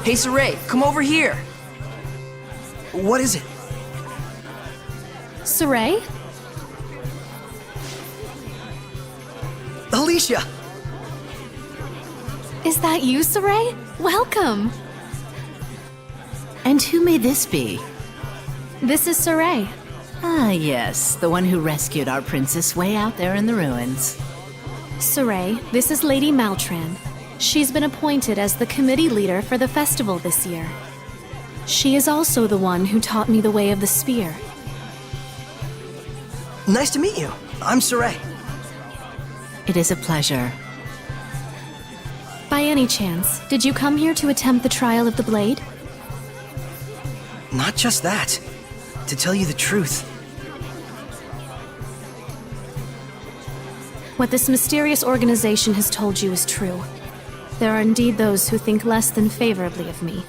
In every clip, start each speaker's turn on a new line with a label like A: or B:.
A: Hey, Saray, come over here.
B: What is it?
C: Saray?
B: Alicia!
C: Is that you, Saray? Welcome!
D: And who may this be?
C: This is Saray.
D: Ah, yes, the one who rescued our princess way out there in the ruins.
C: Saray, this is Lady Maltran. She's been appointed as the committee leader for the festival this year. She is also the one who taught me the way of the spear.
B: Nice to meet you. I'm Saray.
D: It is a pleasure.
C: By any chance, did you come here to attempt the trial of the blade?
B: Not just that. To tell you the truth.
C: What this mysterious organization has told you is true. There are indeed those who think less than favorably of me.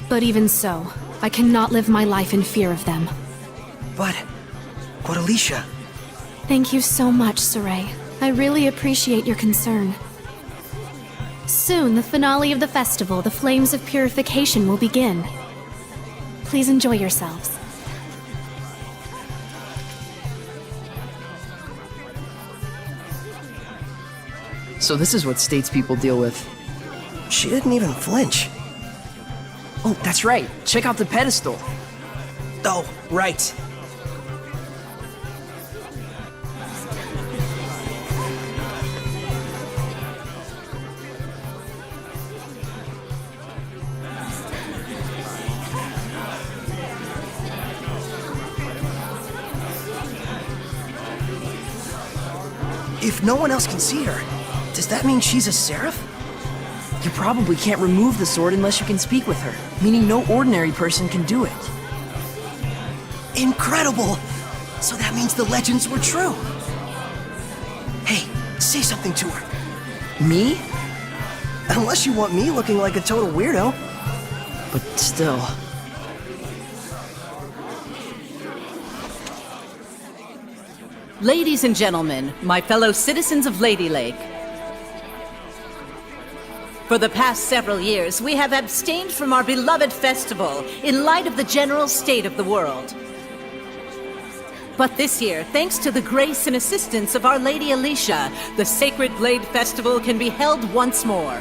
C: But even so, I cannot live my life in fear of them.
B: But Alicia...
C: Thank you so much, Saray. I really appreciate your concern. Soon, the finale of the festival, the Flames of Purification, will begin. Please enjoy yourselves.
A: So this is what statespeople deal with.
B: She didn't even flinch.
A: Oh, that's right. Check out the pedestal.
B: Oh, right. If no one else can see her, does that mean she's a Seraph?
A: You probably can't remove the sword unless you can speak with her, meaning no ordinary person can do it.
B: Incredible! So that means the legends were true. Hey, say something to her.
A: Me?
B: Unless you want me looking like a total weirdo.
A: But still...
D: Ladies and gentlemen, my fellow citizens of Lady Lake. For the past several years, we have abstained from our beloved festival in light of the general state of the world. But this year, thanks to the grace and assistance of Our Lady Alicia, the Sacred Blade Festival can be held once more.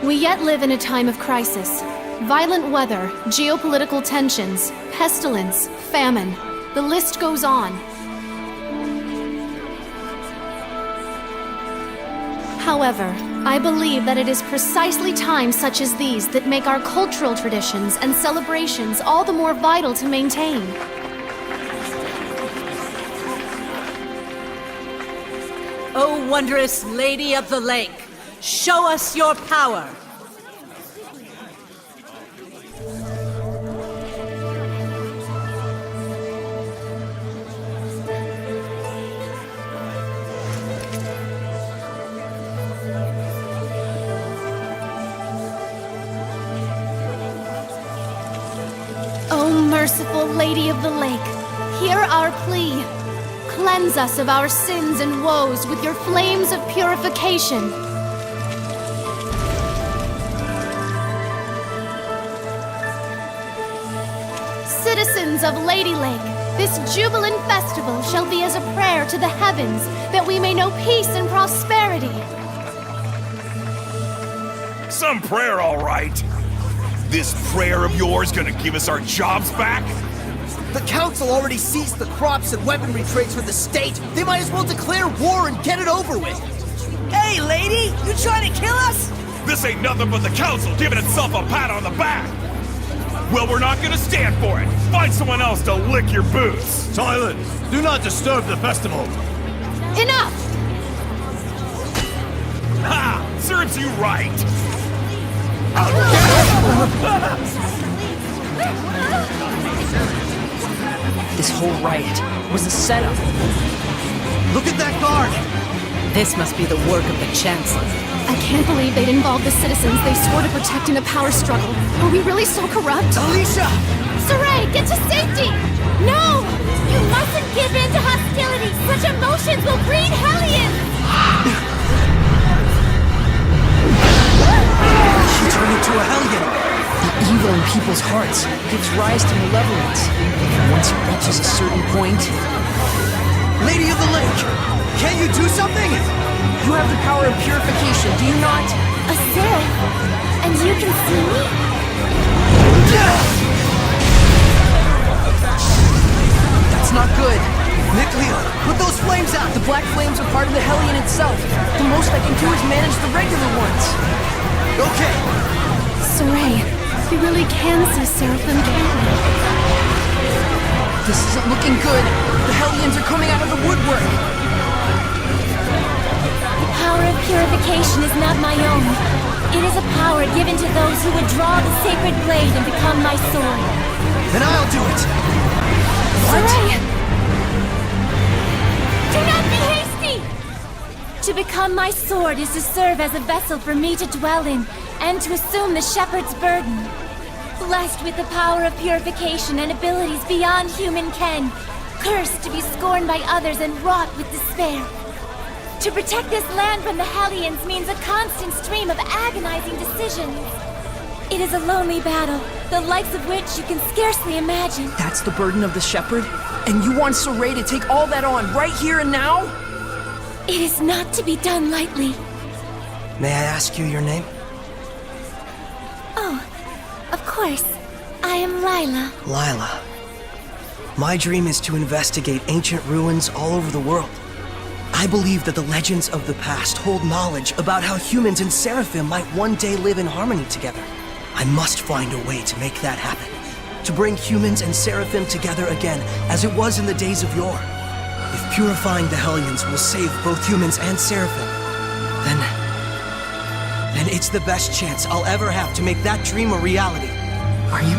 C: We yet live in a time of crisis. Violent weather, geopolitical tensions, pestilence, famine. The list goes on. However, I believe that it is precisely times such as these that make our cultural traditions and celebrations all the more vital to maintain.
D: O wondrous Lady of the Lake, show us your power!
C: Merciful Lady of the Lake, hear our plea. Cleanse us of our sins and woes with your flames of purification. Citizens of Lady Lake, this jubilant festival shall be as a prayer to the heavens that we may know peace and prosperity.
E: Some prayer, all right. This prayer of yours gonna give us our jobs back?
F: The council already seized the crops and weaponry trades for the state. They might as well declare war and get it over with. Hey, lady! You trying to kill us?
E: This ain't nothing but the council giving itself a pat on the back! Well, we're not gonna stand for it! Find someone else to lick your boots!
G: Silence! Do not disturb the festival!
C: Enough!
E: Ha! Serves you right!
A: This whole riot was a setup.
F: Look at that guard!
D: This must be the work of the Chancellor.
C: I can't believe they'd involve the citizens they swore to protect in a power struggle. Are we really so corrupt?
F: Alicia!
C: Saray, get to safety! No!
H: You mustn't give in to hostility! Such emotions will breed hellions!
B: She turned into a hellion.
A: The evil in people's hearts gives rise to malevolence. Once it reaches a certain point,
B: Lady of the Lake, can you do something?
A: you have the power of purification, do you not?
C: A seraph? And you can see me?
A: That's not good.
B: Mikleo, put those flames out!
A: The black flames are part of the Hellion itself. The most I can do is manage the regular ones.
B: Okay.
C: Saray, we really can see Seraphim, can't we?
A: This isn't looking good. The Hellions are coming out of the woodwork.
C: The power of purification is not my own. It is a power given to those who would draw the sacred blade and become my sword.
B: Then I'll do it.
C: Saray! Do not be hasty! To become my sword is to serve as a vessel for me to dwell in, and to assume the Sheperd's burden. Blessed with the power of purification and abilities beyond human ken, cursed to be scorned by others and wrought with despair. To protect this land from the Hellions means a constant stream of agonizing decisions. It is a lonely battle, the likes of which you can scarcely imagine.
A: That's the burden of the Sheperd? And you want Saray to take all that on right here and now?
C: It is not to be done lightly.
B: May I ask you your name?
C: Oh, of course. I am Lailah.
B: Lailah. My dream is to investigate ancient ruins all over the world. I believe that the legends of the past hold knowledge about how humans and Seraphim might one day live in harmony together. I must find a way to make that happen. To bring humans and Seraphim together again, as it was in the days of yore. If purifying the Hellions will save both humans and Seraphim, then it's the best chance I'll ever have to make that dream a reality.
A: Are you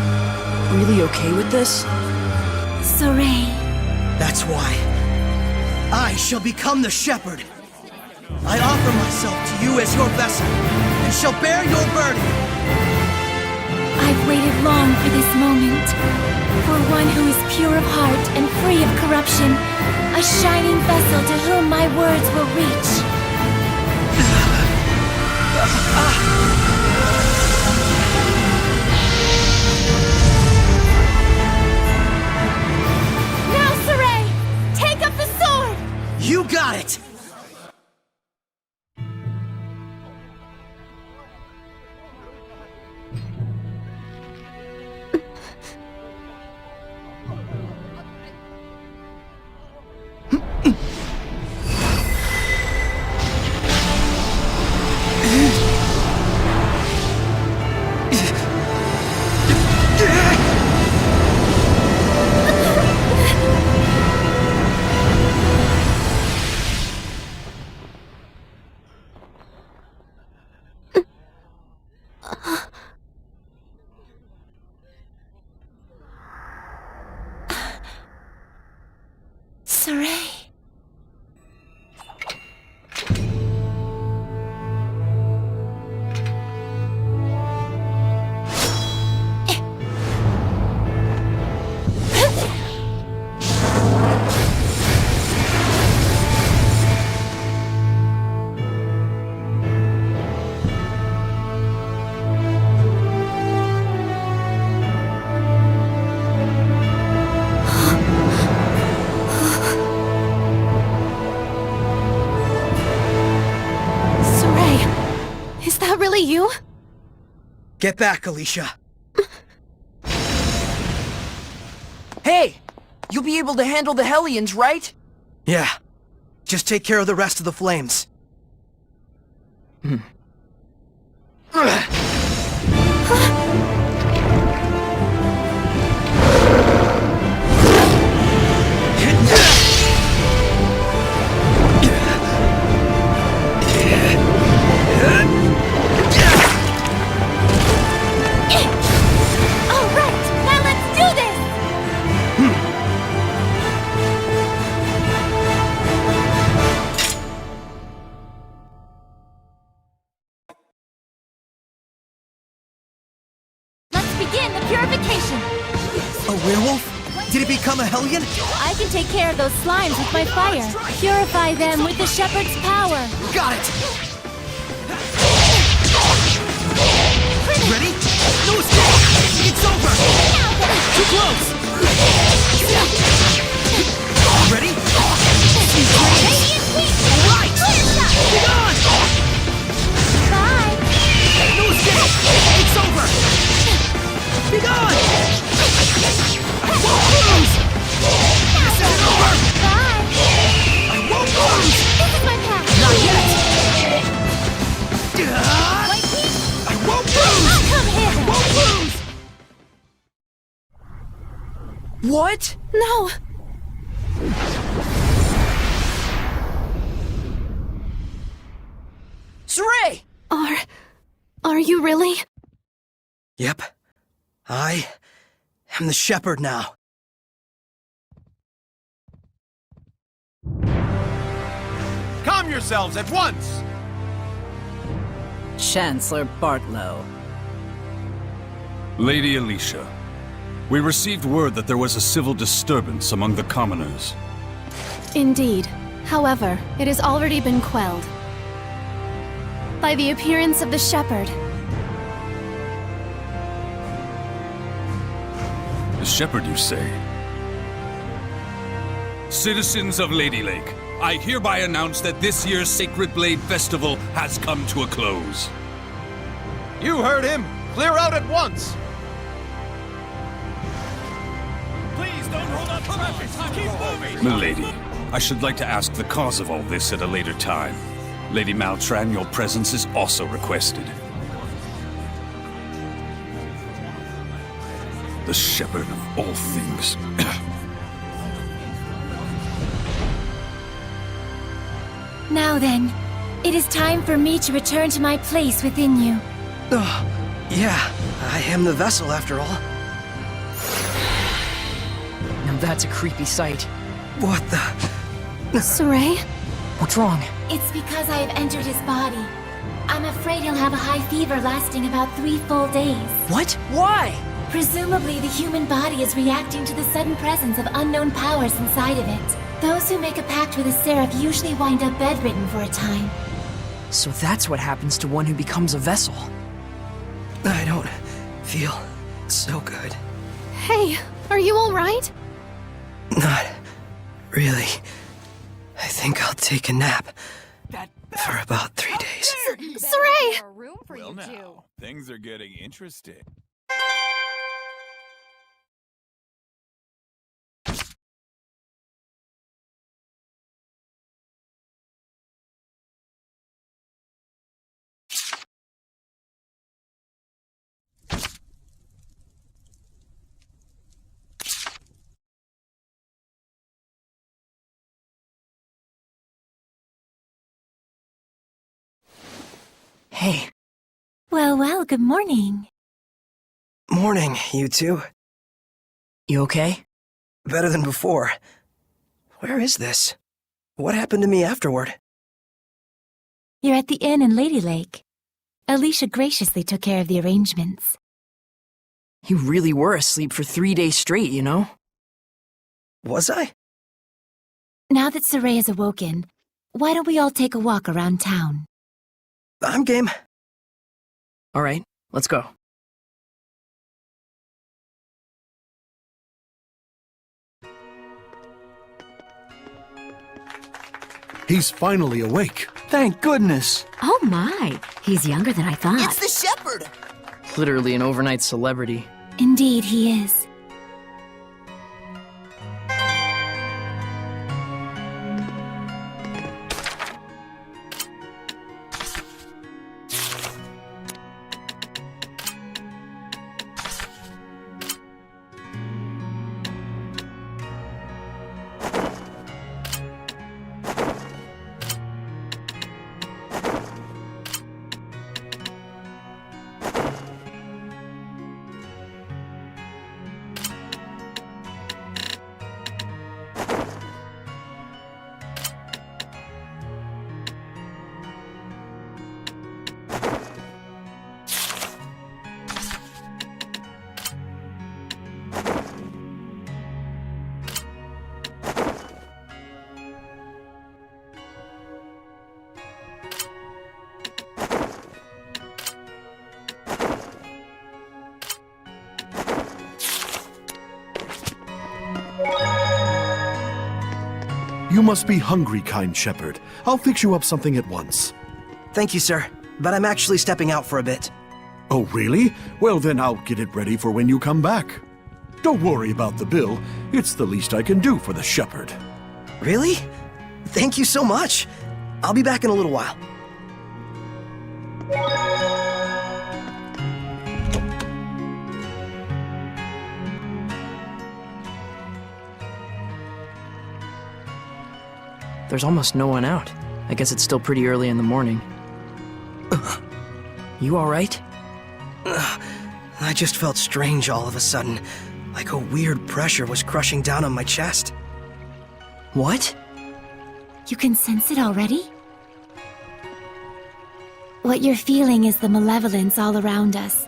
A: really okay with this?
C: Saray.
B: That's why I shall become the Sheperd. I offer myself to you as your vessel, and shall bear your burden.
C: I've waited long for this moment. For one who is pure of heart and free of corruption. A shining vessel to whom my words will reach. Now, Saray! Take up the sword!
B: You got it!
C: Saray. You?
B: Get back, Alicia.
A: Hey! You'll be able to handle the Hellions, right?
B: Yeah. Just take care of the rest of the flames.
C: Begin the purification!
B: A werewolf? Did it become a Hellion?
C: I can take care of those slimes with my fire. Purify them with the Sheperd's power.
B: Got it!
F: No escape! It's over! Too close! Ready? Alright! Be gone!
C: Bye!
F: No escape! It's over! Be gone! I won't lose! This isn't over!
C: Bye!
F: I won't lose!
C: This is my path!
F: Not yet! I won't lose!
C: Come here!
F: I won't lose!
A: What?
C: No!
A: Saray!
C: Are you really?
B: Yep. I am the Sheperd now.
G: Calm yourselves at once!
D: Chancellor Bartlow.
E: Lady Alicia, we received word that there was a civil disturbance among the commoners.
C: Indeed. However, it has already been quelled by the appearance of the Sheperd.
E: The Sheperd, you say? Citizens of Lady Lake, I hereby announce that this year's Sacred Blade Festival has come to a close.
G: You heard him! Clear out at once! Please don't hold up traffic! Keep moving!
E: Milady, I should like to ask the cause of all this at a later time. Lady Maltran, your presence is also requested. The Sheperd of all things.
H: Now then, it is time for me to return to my place within you.
B: Yeah, I am the vessel after all.
A: Now that's a creepy sight.
B: What the?
C: Saray?
A: What's wrong?
H: It's because I have entered his body. I'm afraid he'll have a high fever lasting about 3 full days.
A: What? Why?
H: Presumably, the human body is reacting to the sudden presence of unknown powers inside of it. Those who make a pact with a seraph usually wind up bedridden for a time.
A: So that's what happens to one who becomes a vessel.
B: I don't feel so good.
C: Hey, are you alright?
B: Not really. I think I'll take a nap for about 3 days.
C: Saray!
E: Well now, things are getting interesting.
A: Hey,
H: Well, good morning.
B: Morning, you two.
A: you okay?
B: Better than before. Where is this? What happened to me afterward?
H: You're at the inn in Lady Lake. Alicia graciously took care of the arrangements.
A: You really were asleep for 3 days straight, you know?
B: Was I?
H: Now that Saray has awoken, why don't we all take a walk around town?
B: I'm game.
A: All right, let's go.
I: He's finally awake.
B: Thank goodness.
J: Oh my, he's younger than I thought.
F: It's the Sheperd!
A: Literally an overnight celebrity.
H: Indeed, he is.
I: You must be hungry, kind Sheperd. I'll fix you up something at once.
B: Thank you, sir. But I'm actually stepping out for a bit.
I: Oh, really? Well, then I'll get it ready for when you come back. Don't worry about the bill. It's the least I can do for the Sheperd.
B: Really? Thank you so much. I'll be back in a little while.
A: There's almost no one out. I guess it's still pretty early in the morning. You alright?
B: I just felt strange all of a sudden, like a weird pressure was crushing down on my chest.
A: What?
H: You can sense it already? What you're feeling is the malevolence all around us.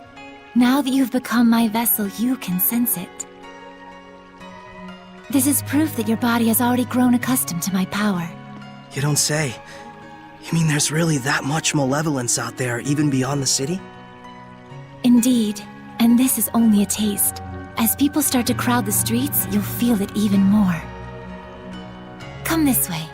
H: Now that you've become my vessel, you can sense it. This is proof that your body has already grown accustomed to my power.
B: You don't say. You mean there's really that much malevolence out there, even beyond the city?
H: Indeed, and this is only a taste. As people start to crowd the streets, you'll feel it even more. Come this way.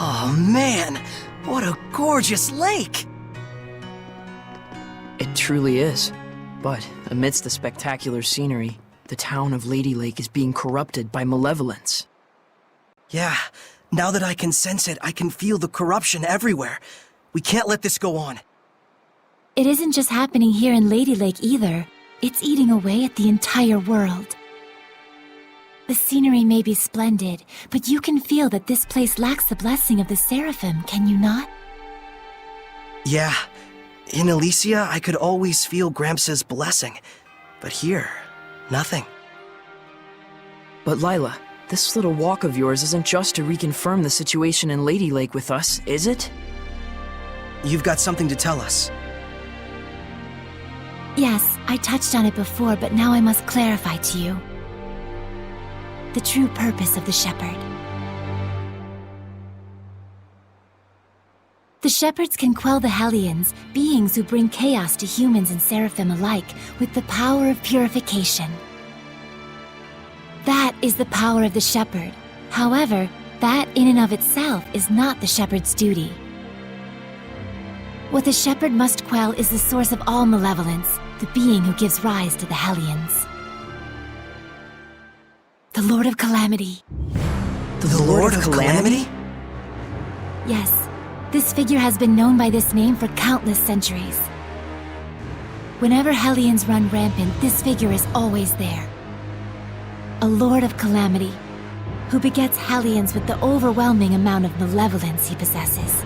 B: Oh man, what a gorgeous lake!
A: It truly is. But amidst the spectacular scenery, the town of Lady Lake is being corrupted by malevolence.
B: Yeah, now that I can sense it, I can feel the corruption everywhere. We can't let this go on.
H: It isn't just happening here in Lady Lake either. It's eating away at the entire world. The scenery may be splendid, but you can feel that this place lacks the blessing of the Seraphim, can you not?
B: Yeah, in Alicia, I could always feel Gramps' blessing. But here, nothing.
A: But Lailah, this little walk of yours isn't just to reconfirm the situation in Lady Lake with us, is it?
B: You've got something to tell us.
H: Yes, I touched on it before, but now I must clarify to you. The true purpose of the Sheperd. The Shepards can quell the Hellions, beings who bring chaos to humans and Seraphim alike, with the power of purification. That is the power of the Sheperd. However, that in and of itself is not the Sheperd's duty. What the Sheperd must quell is the source of all malevolence, the being who gives rise to the Hellions. The Lord of Calamity.
B: The Lord of Calamity?
H: Yes, this figure has been known by this name for countless centuries. Whenever Hellions run rampant, this figure is always there. A Lord of Calamity, who begets Hellions with the overwhelming amount of malevolence he possesses.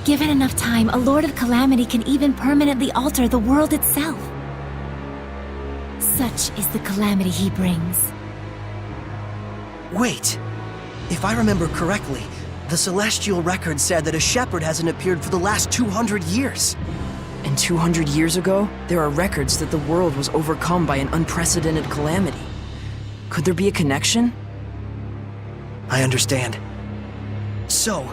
H: Given enough time, a Lord of Calamity can even permanently alter the world itself. Such is the calamity he brings.
B: Wait, if I remember correctly, the Celestial Record said that a Sheperd hasn't appeared for the last 200 years.
A: And 200 years ago, there are records that the world was overcome by an unprecedented calamity. Could there be a connection?
B: I understand. So,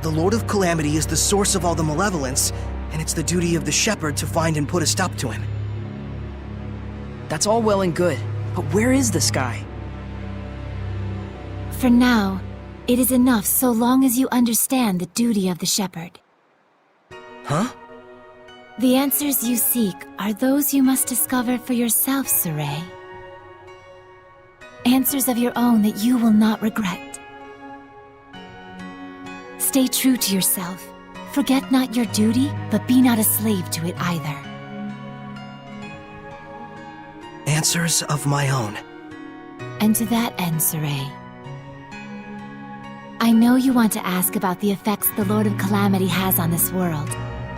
B: the Lord of Calamity is the source of all the malevolence, and it's the duty of the Sheperd to find and put a stop to him.
A: That's all well and good, but where is this guy?
H: For now, it is enough so long as you understand the duty of the Sheperd.
B: Huh?
H: The answers you seek are those you must discover for yourself, Saray. Answers of your own that you will not regret. Stay true to yourself. Forget not your duty, but be not a slave to it either.
B: Answers of my own.
H: And to that end, Saray, I know you want to ask about the effects the Lord of Calamity has on this world,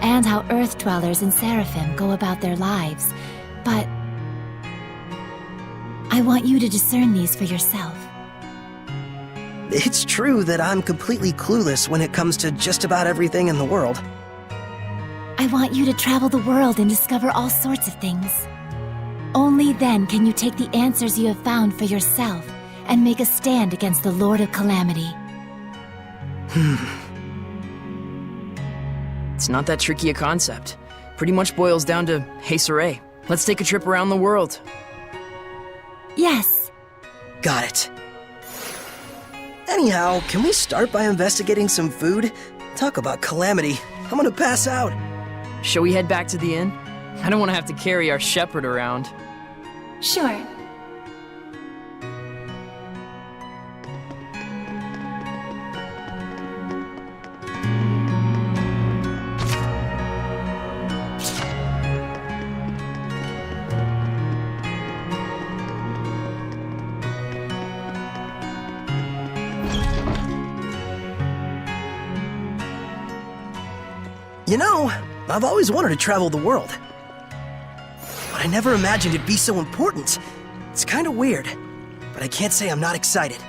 H: and how Earth Dwellers and Seraphim go about their lives, but I want you to discern these for yourself.
B: It's true that I'm completely clueless when it comes to just about everything in the world.
H: I want you to travel the world and discover all sorts of things. Only then can you take the answers you have found for yourself and make a stand against the Lord of Calamity.
A: It's not that tricky a concept. Pretty much boils down to, hey Saray, let's take a trip around the world.
H: Yes.
B: Got it. Anyhow, can we start by investigating some food? Talk about calamity. I'm gonna pass out.
A: Shall we head back to the inn? I don't want to have to carry our Sheperd around.
H: Sure.
B: You know, I've always wanted to travel the world. But I never imagined it'd be so important. It's kind of weird, but I can't say I'm not excited.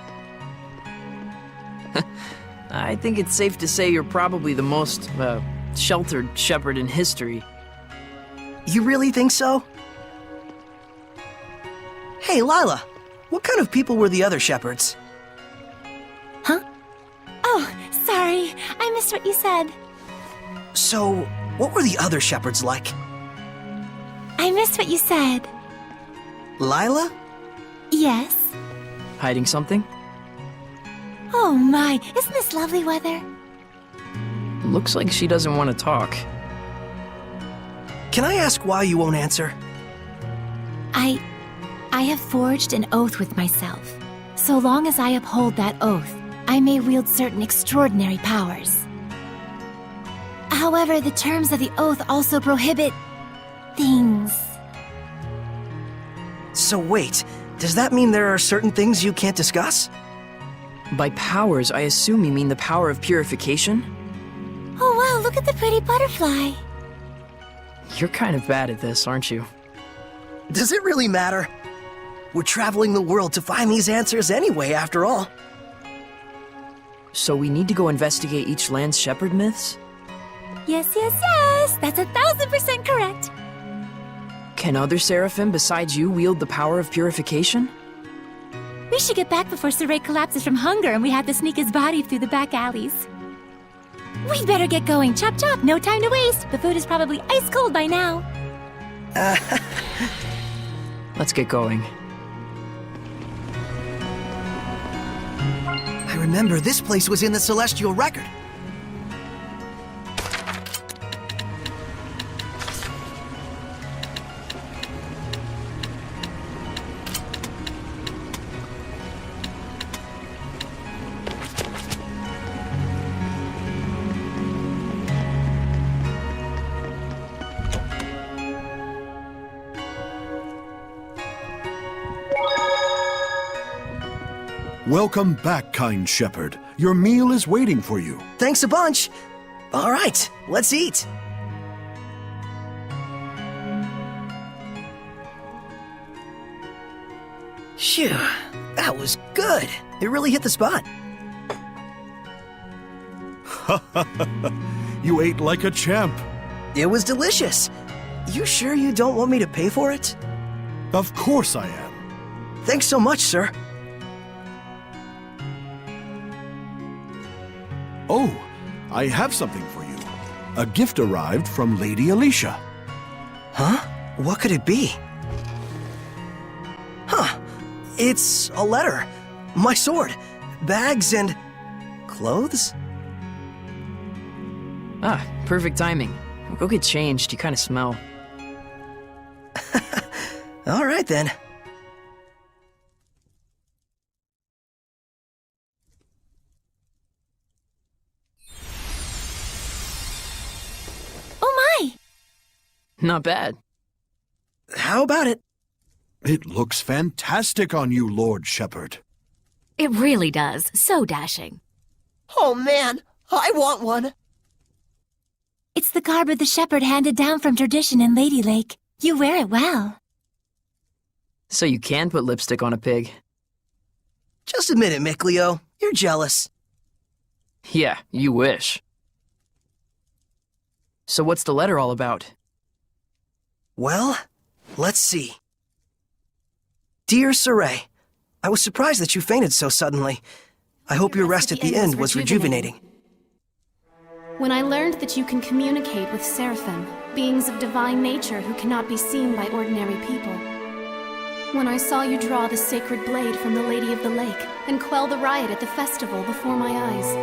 A: I think it's safe to say you're probably the most, sheltered Sheperd in history.
B: You really think so? Hey, Lailah, what kind of people were the other Shepards?
H: Huh? Oh, sorry. I missed what you said.
B: So, what were the other Shepards like?
H: I missed what you said.
B: Lailah?
H: Yes?
A: Hiding something?
H: Oh my, isn't this lovely weather?
A: Looks like she doesn't want to talk.
B: Can I ask why you won't answer?
H: I have forged an oath with myself. So long as I uphold that oath, I may wield certain extraordinary powers. However, the terms of the oath also prohibit things.
B: So wait, does that mean there are certain things you can't discuss?
A: By powers, I assume you mean the power of purification?
H: Oh wow, look at the pretty butterfly.
A: You're kind of bad at this, aren't you?
B: Does it really matter? We're traveling the world to find these answers anyway, after all.
A: So we need to go investigate each land's Sheperd myths?
H: Yes, yes, yes! That's 1000% correct!
A: Can other Seraphim besides you wield the power of purification?
H: We should get back before Saray collapses from hunger and we have to sneak his body through the back alleys. We better get going. Chop chop, no time to waste. The food is probably ice cold by now.
A: Let's get going.
B: I remember this place was in the Celestial Record.
I: Welcome back, kind Sheperd. Your meal is waiting for you.
B: Thanks a bunch. All right, let's eat. Phew, that was good. It really hit the spot.
I: You ate like a champ.
B: It was delicious. You sure you don't want me to pay for it?
I: Of course I am.
B: Thanks so much, sir.
I: Oh, I have something for you. A gift arrived from Lady Alicia.
B: Huh? What could it be? Huh. It's a letter. My sword. Bags and... clothes?
A: Ah, perfect timing. Go get changed, you kind of smell.
B: All right, then.
A: Not bad.
B: How about it?
I: It looks fantastic on you, Lord Sheperd.
J: It really does. So dashing.
F: Oh man, I want one.
H: It's the garb of the shepherd handed down from tradition in Lady Lake. You wear it well.
A: So you can put lipstick on a pig.
B: Just admit it, Mikleo. You're jealous.
A: Yeah, you wish. So what's the letter all about?
B: Well, let's see. Dear Saray, I was surprised that you fainted so suddenly. I hope your rest at the end was rejuvenating.
C: When I learned that you can communicate with Seraphim, beings of divine nature who cannot be seen by ordinary people. When I saw you draw the sacred blade from the Lady of the Lake and quell the riot at the festival before my eyes.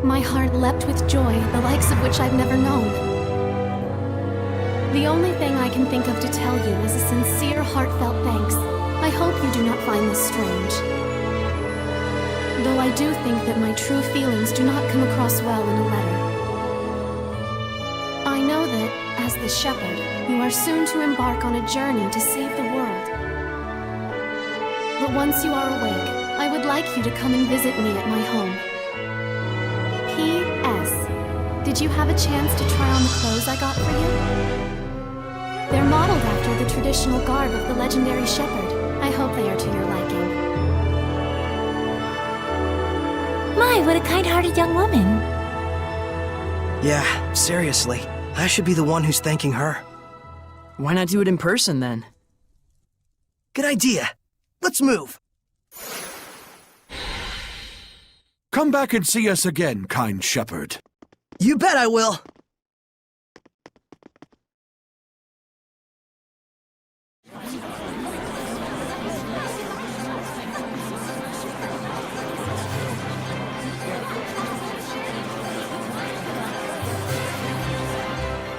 C: My heart leapt with joy, the likes of which I've never known. The only thing I can think of to tell you is a sincere, heartfelt thanks. I hope you do not find this strange. Though I do think that my true feelings do not come across well in a letter. I know that, as the Shepherd, you are soon to embark on a journey to save the world. But once you are awake, I would like you to come and visit me at my home. P.S. Did you have a chance to try on the clothes I got for you? They're modeled after the traditional garb of the legendary Shepherd. I hope they are to your liking.
H: My, what a kind-hearted young woman.
B: Yeah, seriously. I should be the one who's thanking her.
A: Why not do it in person, then?
B: Good idea. Let's move.
I: Come back and see us again, kind Sheperd.
B: You bet I will.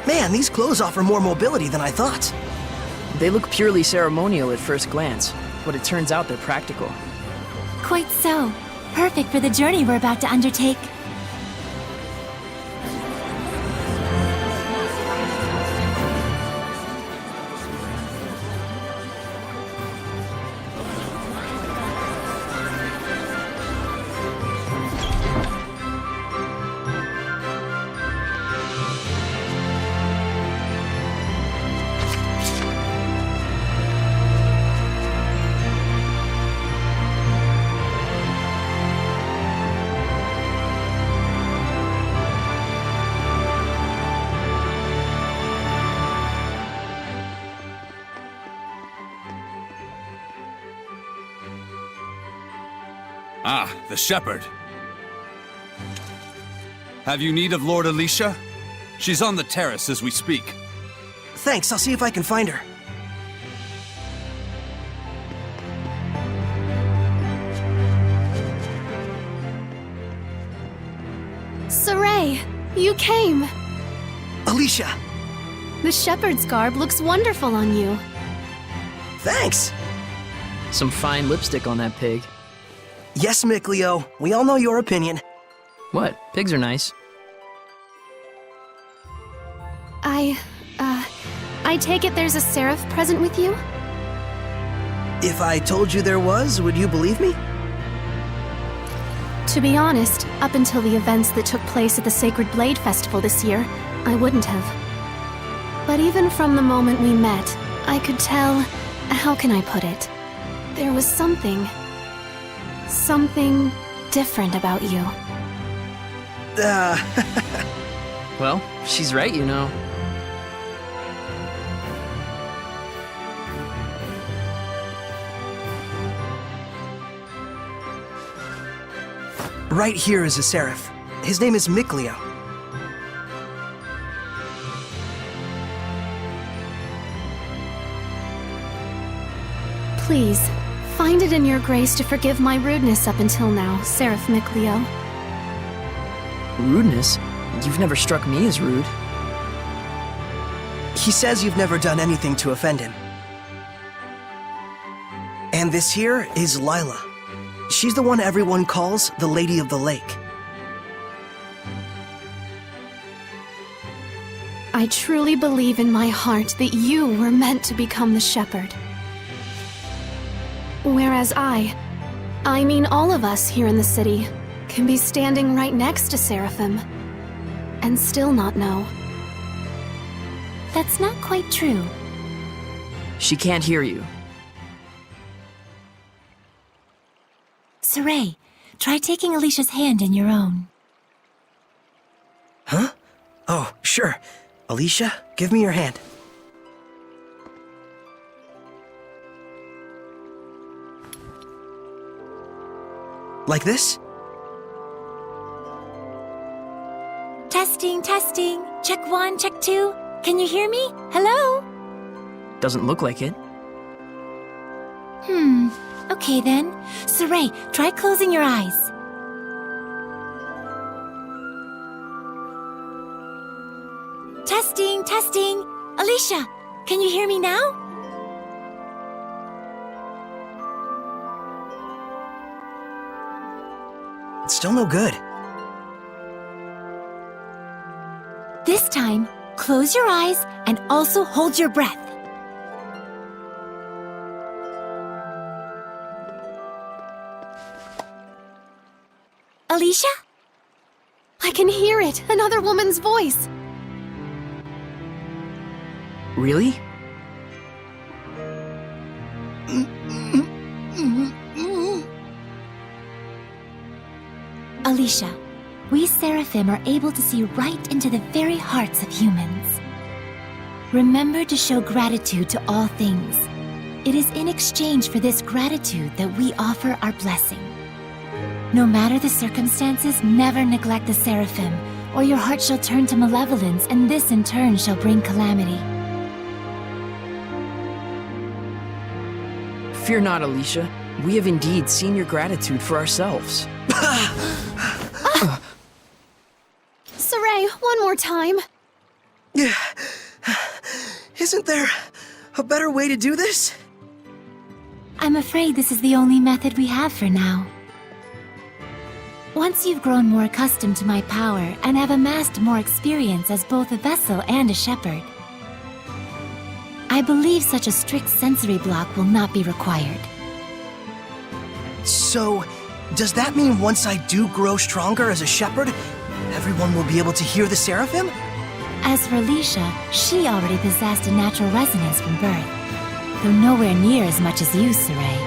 B: Man, these clothes offer more mobility than I thought.
A: They look purely ceremonial at first glance, but it turns out they're practical.
H: Quite so. Perfect for the journey we're about to undertake.
G: Ah, the Shepherd. Have you need of Lord Alicia? She's on the terrace as we speak.
B: Thanks, I'll see if I can find her.
C: Saray, you came!
B: Alicia!
C: The Shepherd's garb looks wonderful on you.
B: Thanks!
A: Some fine lipstick on that pig.
B: Yes, Mikleo. We all know your opinion.
A: What? Pigs are nice.
C: I take it there's a Seraph present with you?
B: If I told you there was, would you believe me?
C: To be honest, up until the events that took place at the Sacred Blade Festival this year, I wouldn't have. But even from the moment we met, I could tell... how can I put it? There was something different about you.
A: Well, she's right, you know.
B: Right here is a Seraph. His name is Mikleo.
C: Please, find it in your grace to forgive my rudeness up until now, Seraph Mikleo.
A: Rudeness? You've never struck me as rude.
B: He says you've never done anything to offend him. And this here is Lailah. She's the one everyone calls the Lady of the Lake.
C: I truly believe in my heart that you were meant to become the Sheperd. Whereas I mean all of us here in the city, can be standing right next to Seraphim and still not know.
H: That's not quite true.
A: She can't hear you.
H: Saray, try taking Alicia's hand in your own.
B: Huh? Oh, sure. Alicia, give me your hand. Like this?
H: Testing, testing. Check 1, check 2. Can you hear me? Hello?
A: Doesn't look like it.
H: Okay then. Saray, try closing your eyes. Testing, testing. Alicia, can you hear me now?
B: It's still no good.
H: This time, close your eyes and also hold your breath. Alicia?
C: I can hear it! Another woman's voice!
A: Really?
H: Alicia, we Seraphim are able to see right into the very hearts of humans. Remember to show gratitude to all things. It is in exchange for this gratitude that we offer our blessing. No matter the circumstances, never neglect the Seraphim, or your heart shall turn to malevolence, and this in turn shall bring calamity.
A: Fear not, Alicia. We have indeed seen your gratitude for ourselves.
C: Saray, one more time.
B: Isn't there a better way to do this?
H: I'm afraid this is the only method we have for now. Once you've grown more accustomed to my power and have amassed more experience as both a vessel and a shepherd, I believe such a strict sensory block will not be required.
B: So, does that mean once I do grow stronger as a shepherd, everyone will be able to hear the Seraphim?
H: As for Alicia, she already possessed a natural resonance from birth, though nowhere near as much as you, Saray.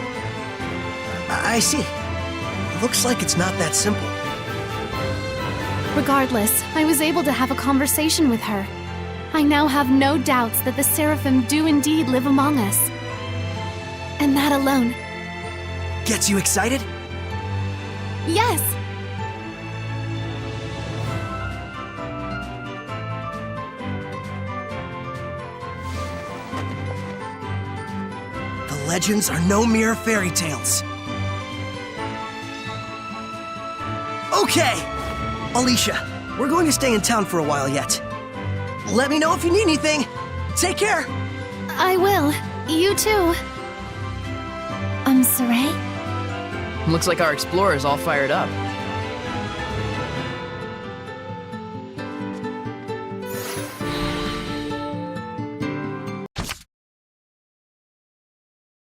B: I see. Looks like it's not that simple.
C: Regardless, I was able to have a conversation with her. I now have no doubts that the Seraphim do indeed live among us. And that alone.
B: Gets you excited?
C: Yes!
B: The legends are no mere fairy tales. Okay! Alicia, we're going to stay in town for a while yet. Let me know if you need anything. Take care!
C: I will. You too.
H: Saray?
A: Looks like our explorer's all fired up.